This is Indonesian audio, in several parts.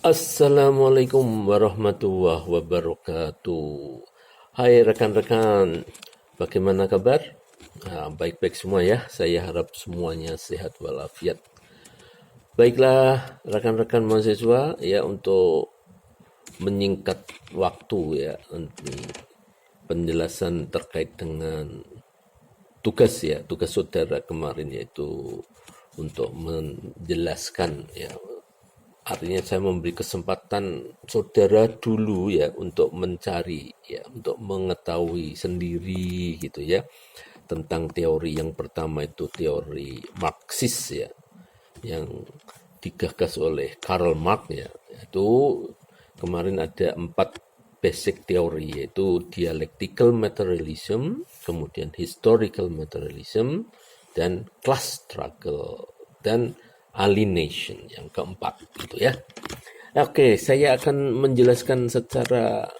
Assalamualaikum warahmatullahi wabarakatuh. Hai rekan-rekan, bagaimana kabar? Baik-baik semua ya, saya harap semuanya sehat walafiat. Baiklah rekan-rekan mahasiswa ya, untuk menyingkat waktu ya, ini penjelasan terkait dengan tugas ya, tugas saudara kemarin, yaitu untuk menjelaskan ya. Artinya saya memberi kesempatan saudara dulu ya untuk mencari ya, untuk mengetahui sendiri gitu ya tentang teori. Yang pertama itu teori Marxis ya, yang digagas oleh Karl Marx ya. Itu kemarin ada 4 basic teori, yaitu dialectical materialism, kemudian historical materialism, dan class struggle, dan alienation yang keempat gitu ya. Oke, saya akan menjelaskan secara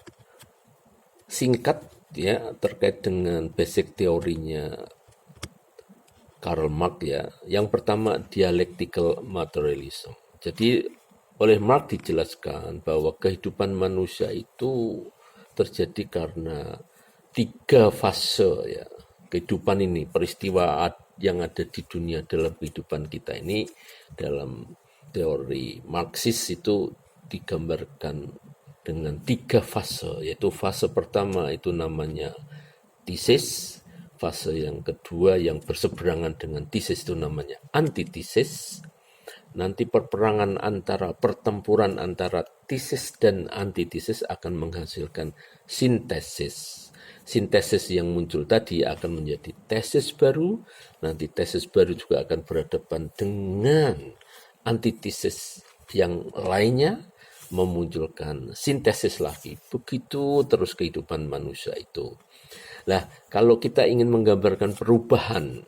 singkat ya terkait dengan basic teorinya Karl Marx ya. Yang pertama dialectical materialism. Jadi oleh Marx dijelaskan bahwa kehidupan manusia itu terjadi karena 3 fase ya. Kehidupan ini, peristiwa yang ada di dunia dalam kehidupan kita ini, dalam teori Marxis itu digambarkan dengan 3 fase, yaitu fase pertama itu namanya tesis, fase yang kedua yang berseberangan dengan tesis itu namanya antitesis. Nanti pertempuran antara tesis dan antitesis akan menghasilkan sintesis. Sintesis yang muncul tadi akan menjadi tesis baru, nanti tesis baru juga akan berhadapan dengan antitesis yang lainnya, memunculkan sintesis lagi. Begitu terus kehidupan manusia itu. Nah, kalau kita ingin menggambarkan perubahan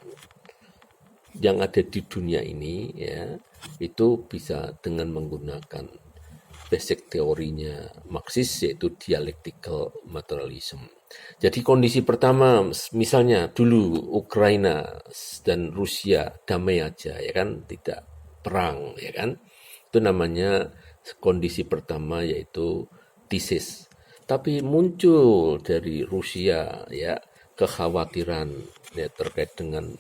yang ada di dunia ini ya, itu bisa dengan menggunakan basic teorinya Marxis, yaitu dialectical materialism. Jadi kondisi pertama, misalnya dulu Ukraina dan Rusia damai aja ya kan, tidak perang ya kan, itu namanya kondisi pertama, yaitu tesis. Tapi muncul dari Rusia ya kekhawatiran ya terkait dengan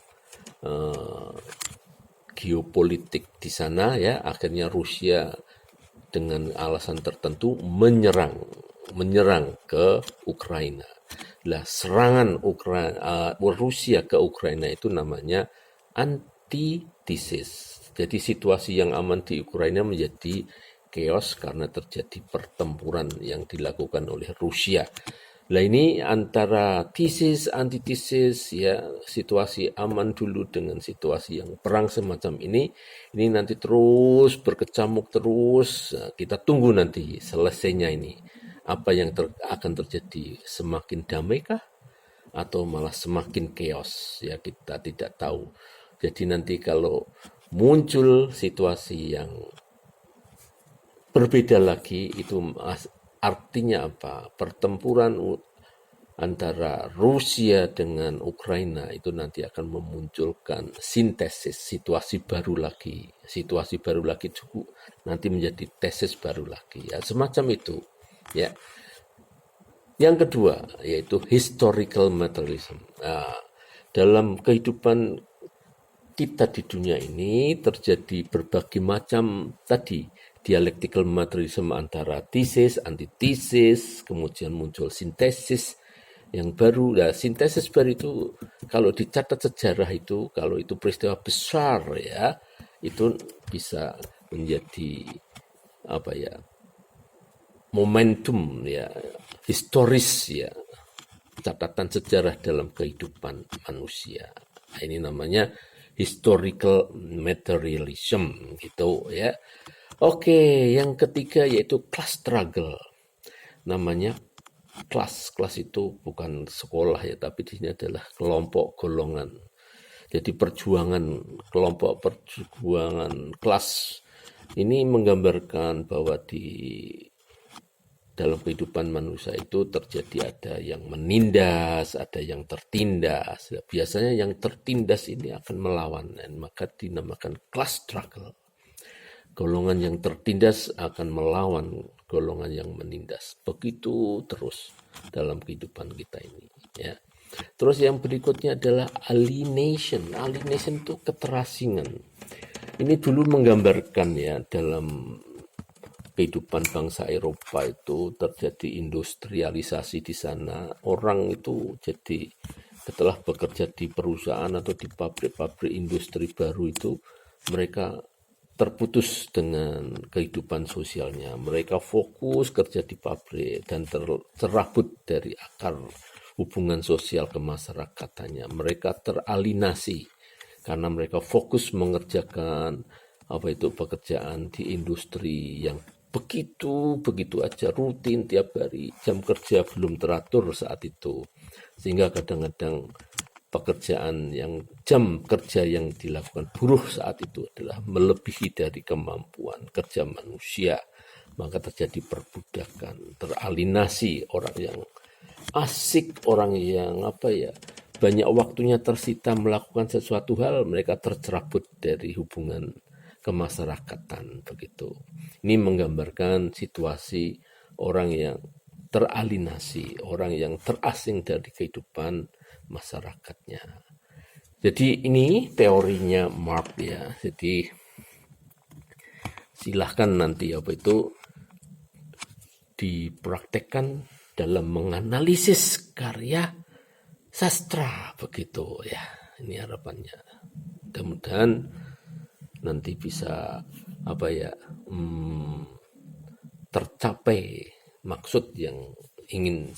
geopolitik di sana ya, akhirnya Rusia dengan alasan tertentu menyerang ke Ukraina. Lah serangan Rusia ke Ukraina itu namanya antitesis. Jadi situasi yang aman di Ukraina menjadi chaos karena terjadi pertempuran yang dilakukan oleh Rusia. Lah ini antara tesis, antitesis ya, situasi aman dulu dengan situasi yang perang semacam ini nanti terus berkecamuk terus. Nah, kita tunggu nanti selesainya ini. Apa yang akan terjadi, semakin damai kah atau malah semakin chaos ya, kita tidak tahu. Jadi nanti kalau muncul situasi yang berbeda lagi, itu artinya apa? Pertempuran antara Rusia dengan Ukraina itu nanti akan memunculkan sintesis, situasi baru lagi juga nanti menjadi tesis baru lagi ya, semacam itu ya. Yang kedua yaitu historical materialism. Nah, dalam kehidupan kita di dunia ini terjadi berbagai macam tadi dialectical materialism antara tesis, antitesis, kemudian muncul sintesis yang baru. Nah, sintesis baru itu kalau dicatat sejarah itu, kalau itu peristiwa besar ya, itu bisa menjadi apa ya, momentum ya, historis ya, catatan sejarah dalam kehidupan manusia. Nah, ini namanya historical materialism gitu ya. Oke, yang ketiga yaitu class struggle. Namanya kelas itu bukan sekolah ya, tapi di sini adalah kelompok golongan. Jadi kelompok perjuangan kelas ini menggambarkan bahwa di dalam kehidupan manusia itu terjadi ada yang menindas, ada yang tertindas. Biasanya yang tertindas ini akan melawan, dan maka dinamakan class struggle. golongan yang tertindas akan melawan golongan yang menindas. Begitu terus dalam kehidupan kita ini, ya. Terus yang berikutnya adalah alienation. Alienation itu keterasingan. Ini dulu menggambarkan ya dalam kehidupan bangsa Eropa itu terjadi industrialisasi di sana. Orang itu jadi setelah bekerja di perusahaan atau di pabrik-pabrik industri baru itu, mereka terputus dengan kehidupan sosialnya. Mereka fokus kerja di pabrik dan tercerabut dari akar hubungan sosial kemasyarakatan. Mereka teralienasi karena mereka fokus mengerjakan pekerjaan di industri yang begitu aja rutin tiap hari, jam kerja belum teratur saat itu, sehingga kadang-kadang pekerjaan yang jam kerja yang dilakukan buruh saat itu adalah melebihi dari kemampuan kerja manusia, maka terjadi perbudakan, teralienasi orang yang asik, orang yang banyak waktunya tersita melakukan sesuatu hal, mereka tercerabut dari hubungan kemasyarakatan begitu. Ini menggambarkan situasi orang yang teralienasi, orang yang terasing dari kehidupan masyarakatnya. Jadi ini teorinya Mark ya. Jadi silahkan nanti dipraktekkan dalam menganalisis karya sastra begitu ya. Ini harapannya. Mudah-mudahan nanti bisa tercapai maksud yang ingin